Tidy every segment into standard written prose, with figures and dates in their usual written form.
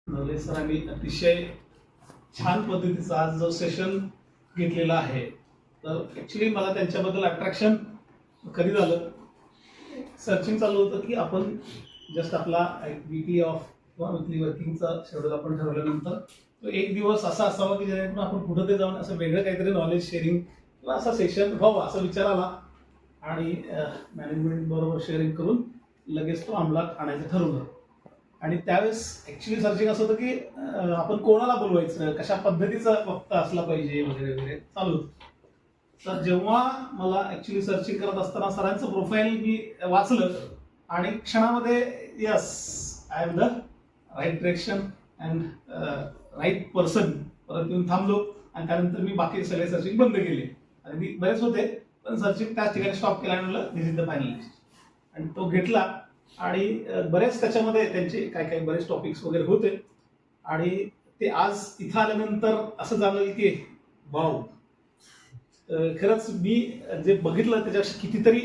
नवले सरांनी अतिशय छान पद्धतीचा आज जो सेशन घेतलेला आहे, तर ॲक्च्युली मला त्यांच्याबद्दल अट्रॅक्शन कधी झालं, सर्चिंग चालू होतं की आपण जस्ट आपला वीकली ऑफ किंवा वीकली वर्किंगचा शेड्यूल आपण ठरवल्यानंतर तो एक दिवस असा असावा की जेणेकरून आपण कुठं ते जाऊन असं वेगळं काहीतरी नॉलेज शेअरिंग किंवा असा सेशन व्हावा असा विचार आला आणि मॅनेजमेंट बरोबर शेअरिंग करून लगेच तो अंमलात आणायचं ठरवलं. आणि त्यावेळेस ॲक्च्युली सर्चिंग असं होतं की आपण कोणाला बोलवायचं, कशा पद्धतीचा वक्ता असला पाहिजे वगैरे वगैरे चालू होतं. तर जेव्हा मला ॲक्च्युली सर्चिंग करत असताना सरांचं प्रोफाईल मी वाचलं आणि क्षणामध्ये yes I am the right direction and right person परत येऊन थांबलो. आणि त्यानंतर मी बाकी सगळे सर्चिंग बंद केले. आणि मी बरेच होते पण सर्चिंग त्याच ठिकाणी स्टॉप केला आणि म्हणलं दिस इज द फायनल लिस्ट. आणि तो घेतला आणि बरेच त्याच्यामध्ये त्यांचे काही बरेच टॉपिक्स वगैरे होते. आणि ते आज इथं आल्यानंतर असं जाणवलं की वाव, खरंच मी जे बघितलं त्याच्यापेक्षा कितीतरी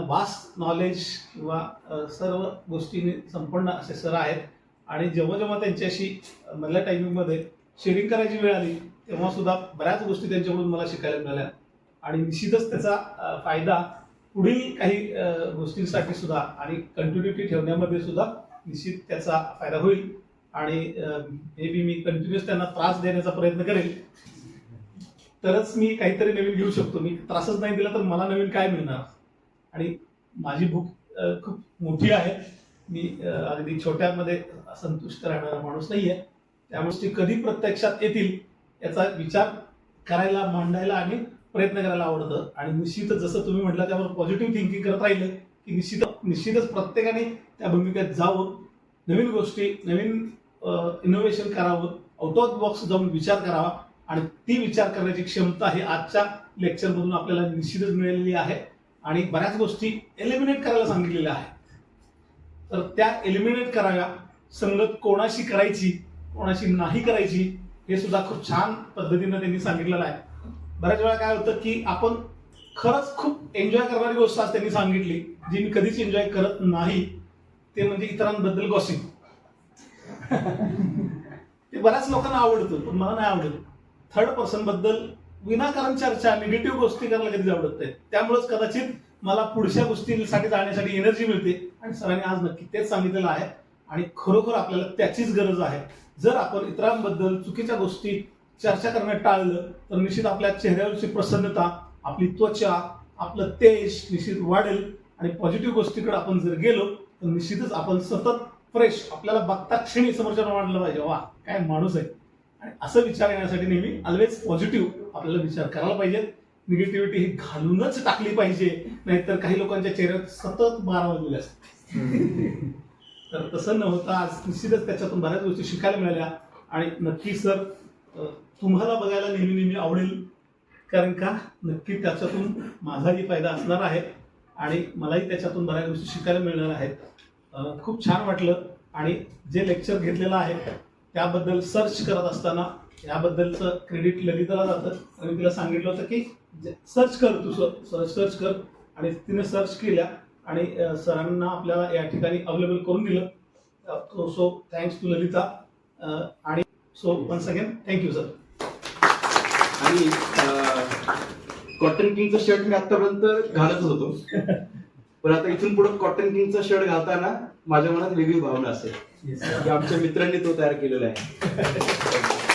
वास्ट नॉलेज किंवा सर्व गोष्टींनी संपन्न असे सर आहेत. आणि जेव्हा जेव्हा त्यांच्याशी मधल्या टायमिंगमध्ये शेअरिंग करायची वेळ आली तेव्हा सुद्धा बऱ्याच गोष्टी त्यांच्याकडून मला शिकायला मिळाल्या. आणि निश्चितच त्याचा फायदा पुढील काही गोष्टींसाठी सुद्धा आणि कंटिन्युटी ठेवण्यामध्ये सुद्धा निश्चित त्याचा फायदा होईल. आणि मे बी मी कंटिन्युअस त्यांना त्रास देण्याचा प्रयत्न करेल तरच मी काहीतरी नवीन घेऊ शकतो. मी त्रासच नाही दिला तर मला नवीन काय मिळणार. आणि माझी भूक खूप मोठी आहे. मी अगदी छोट्यामध्ये संतुष्ट राहणारा माणूस नाही आहे. त्या गोष्टी कधी प्रत्यक्षात येतील याचा विचार करायला, मांडायला आणि प्रयत्न करायला आवडतं. आणि निश्चितच जसं तुम्ही म्हटलं त्यावर पॉझिटिव्ह थिंकिंग करत राहिलं की निश्चितच प्रत्येकाने त्या भूमिकेत जावं, नवीन गोष्टी, नवीन इनोव्हेशन करावं, आउट ऑफ बॉक्स जाऊन विचार करावा. आणि ती विचार करण्याची क्षमता ही आजच्या लेक्चरमधून आपल्याला निश्चितच मिळालेली आहे. आणि बऱ्याच गोष्टी एलिमिनेट करायला सांगितलेल्या आहेत. तर त्या एलिमिनेट कराव्या, संगत कोणाशी करायची कोणाशी नाही करायची हे सुद्धा खूप छान पद्धतीनं त्यांनी सांगितलेलं आहे. बऱ्याच वेळा काय होतं की आपण खरंच खूप एन्जॉय करणारी गोष्ट आज त्यांनी सांगितली जी मी कधीच एन्जॉय करत नाही, ते म्हणजे इतरांबद्दल गॉसिप. ते बऱ्याच लोकांना आवडतं पण मला नाही आवडत. थर्ड पर्सन बद्दल विनाकारण चर्चा, निगेटिव्ह गोष्टी करायला कधीच आवडत नाही. त्यामुळेच कदाचित मला पुढच्या गोष्टींसाठी जाण्यासाठी एनर्जी मिळते. आणि सरांनी आज नक्की तेच सांगितलेलं आहे. आणि खरोखर आपल्याला त्याचीच गरज आहे. जर आपण इतरांबद्दल चुकीच्या गोष्टी चर्चा करणं टाळलं तर निश्चित आपल्या चेहऱ्यावरची प्रसन्नता, आपली त्वचा, आपलं तेज निश्चित वाढेल. आणि पॉझिटिव्ह गोष्टीकडे आपण जर गेलो तर निश्चितच आपण सतत फ्रेश, आपल्याला बघता क्षणी समोरच्याला वाटलं पाहिजे वा काय माणूस आहे. आणि असं विचार येण्यासाठी नेहमी ऑलवेज पॉझिटिव्ह आपल्याला विचार करायला पाहिजे. निगेटिव्हिटी ही घालूनच टाकली पाहिजे, नाहीतर काही लोकांच्या चेहऱ्यात सतत 12 वाजलेले असतात. तर तसं न होता आज निश्चितच त्याच्यातून बऱ्याच गोष्टी शिकायला मिळाल्या. आणि नक्की सर तुम्हाला बघायला नेहमी आवडेल, कारण का नक्की त्याच्यातून माझाही फायदा असणार आहे आणि मलाही त्याच्यातून बऱ्याच गोष्टी शिकायला मिळणार आहेत. खूप छान वाटलं. आणि जे लेक्चर घेतलेलं आहे त्याबद्दल सर्च करत असताना याबद्दलचं क्रेडिट ललिताला जातं. आणि तिला सांगितलं होतं की सर्च कर, तू सर्च कर. आणि तिने सर्च केल्या आणि सरांना आपल्याला या ठिकाणी अवेलेबल करून दिलं. So thanks to Lalita. आणि so once again thank you sir. आणि कॉटन किंगचं शर्ट मी आतापर्यंत घालत होतो पण आता इथून पुढे कॉटन किंगचा शर्ट घालताना माझ्या मनात वेगळी भावना असेल की आमच्या मित्रांनी तो तयार केलेला आहे.